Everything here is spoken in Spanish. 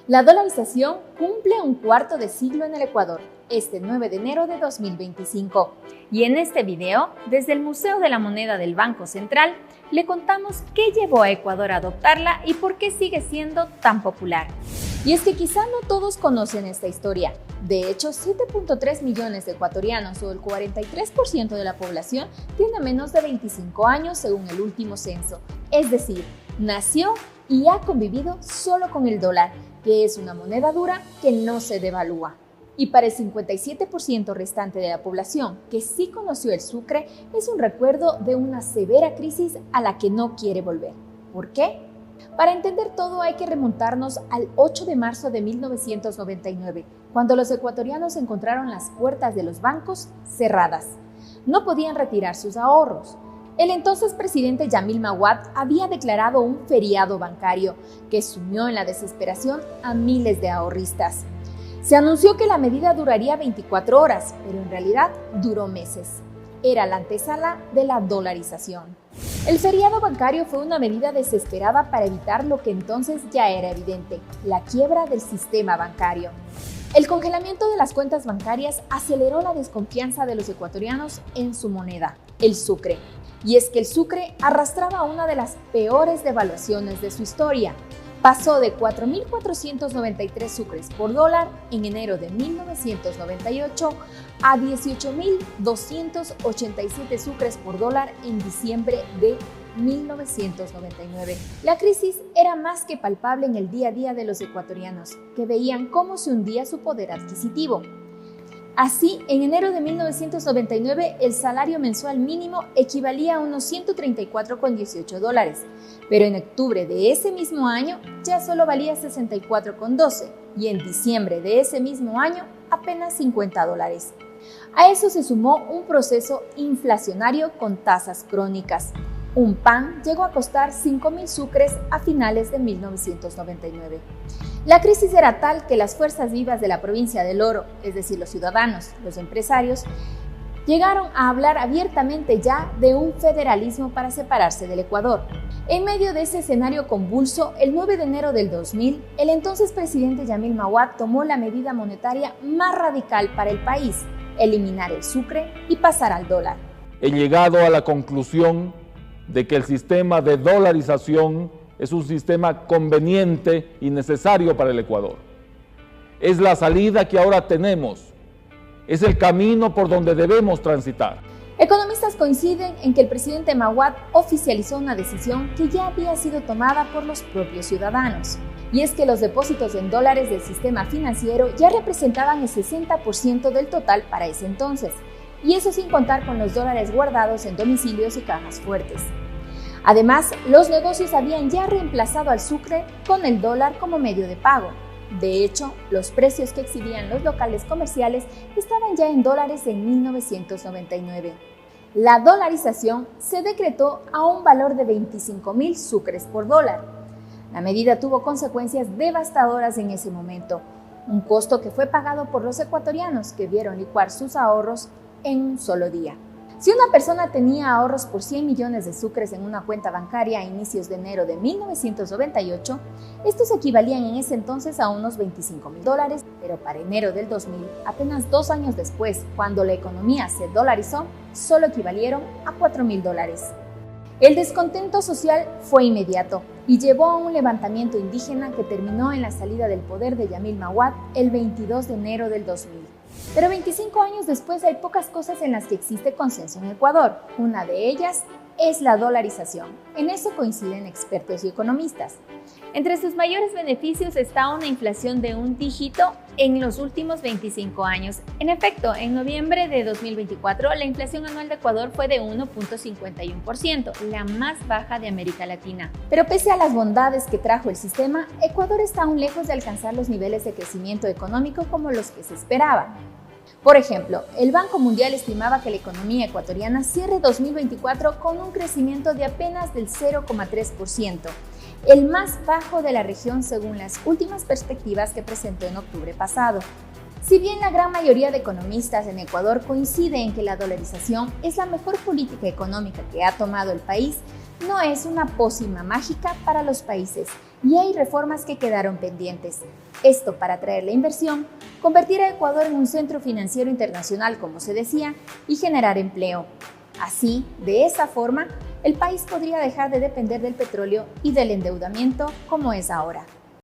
La dolarización cumple un cuarto de siglo en el Ecuador, este 9 de enero de 2025. Y en este video, desde el Museo de la Moneda del Banco Central, le contamos qué llevó a Ecuador a adoptarla y por qué sigue siendo tan popular. Y es que quizá no todos conocen esta historia. De hecho, 7.3 millones de ecuatorianos, o el 43% de la población, tiene menos de 25 años según el último censo. Es decir, nació y ha convivido solo con el dólar, que es una moneda dura que no se devalúa. Y para el 57% restante de la población que sí conoció el sucre, es un recuerdo de una severa crisis a la que no quiere volver. ¿Por qué? Para entender todo hay que remontarnos al 8 de marzo de 1999, cuando los ecuatorianos encontraron las puertas de los bancos cerradas. No podían retirar sus ahorros. El entonces presidente Yamil Maguad había declarado un feriado bancario que sumió en la desesperación a miles de ahorristas. Se anunció que la medida duraría 24 horas, pero en realidad duró meses. Era la antesala de la dolarización. El feriado bancario fue una medida desesperada para evitar lo que entonces ya era evidente, la quiebra del sistema bancario. El congelamiento de las cuentas bancarias aceleró la desconfianza de los ecuatorianos en su moneda, el sucre. Y es que el sucre arrastraba una de las peores devaluaciones de su historia. Pasó de 4.493 sucres por dólar en enero de 1998 a 18.287 sucres por dólar en diciembre de 1999. La crisis era más que palpable en el día a día de los ecuatorianos, que veían cómo se hundía su poder adquisitivo. Así, en enero de 1999, el salario mensual mínimo equivalía a unos $134,18, pero en octubre de ese mismo año ya solo valía $64,12 y en diciembre de ese mismo año apenas $50. A eso se sumó un proceso inflacionario con tasas crónicas. Un pan llegó a costar 5.000 sucres a finales de 1999. La crisis era tal que las fuerzas vivas de la provincia del Oro, es decir, los ciudadanos, los empresarios, llegaron a hablar abiertamente ya de un federalismo para separarse del Ecuador. En medio de ese escenario convulso, el 9 de enero del 2000, el entonces presidente Yamil Maguad tomó la medida monetaria más radical para el país, eliminar el sucre y pasar al dólar. He llegado a la conclusión de que el sistema de dolarización es un sistema conveniente y necesario para el Ecuador. Es la salida que ahora tenemos, es el camino por donde debemos transitar. Economistas coinciden en que el presidente Maguad oficializó una decisión que ya había sido tomada por los propios ciudadanos. Y es que los depósitos en dólares del sistema financiero ya representaban el 60% del total para ese entonces. Y eso sin contar con los dólares guardados en domicilios y cajas fuertes. Además, los negocios habían ya reemplazado al sucre con el dólar como medio de pago. De hecho, los precios que exhibían los locales comerciales estaban ya en dólares en 1999. La dolarización se decretó a un valor de 25.000 sucres por dólar. La medida tuvo consecuencias devastadoras en ese momento, un costo que fue pagado por los ecuatorianos que vieron licuar sus ahorros en un solo día. Si una persona tenía ahorros por 100 millones de sucres en una cuenta bancaria a inicios de enero de 1998, estos equivalían en ese entonces a unos $25.000, pero para enero del 2000, apenas 2 años después, cuando la economía se dolarizó, solo equivalieron a $4.000. El descontento social fue inmediato y llevó a un levantamiento indígena que terminó en la salida del poder de Yamil Maguad el 22 de enero del 2000. Pero 25 años después hay pocas cosas en las que existe consenso en Ecuador. Una de ellas es la dolarización. En eso coinciden expertos y economistas. Entre sus mayores beneficios está una inflación de un dígito en los últimos 25 años. En efecto, en noviembre de 2024, la inflación anual de Ecuador fue de 1.51%, la más baja de América Latina. Pero pese a las bondades que trajo el sistema, Ecuador está aún lejos de alcanzar los niveles de crecimiento económico como los que se esperaban. Por ejemplo, el Banco Mundial estimaba que la economía ecuatoriana cierre 2024 con un crecimiento de apenas del 0,3%, el más bajo de la región según las últimas perspectivas que presentó en octubre pasado. Si bien la gran mayoría de economistas en Ecuador coincide en que la dolarización es la mejor política económica que ha tomado el país, no es una pócima mágica para los países y hay reformas que quedaron pendientes. Esto para atraer la inversión, convertir a Ecuador en un centro financiero internacional, como se decía, y generar empleo. Así, de esa forma, el país podría dejar de depender del petróleo y del endeudamiento como es ahora.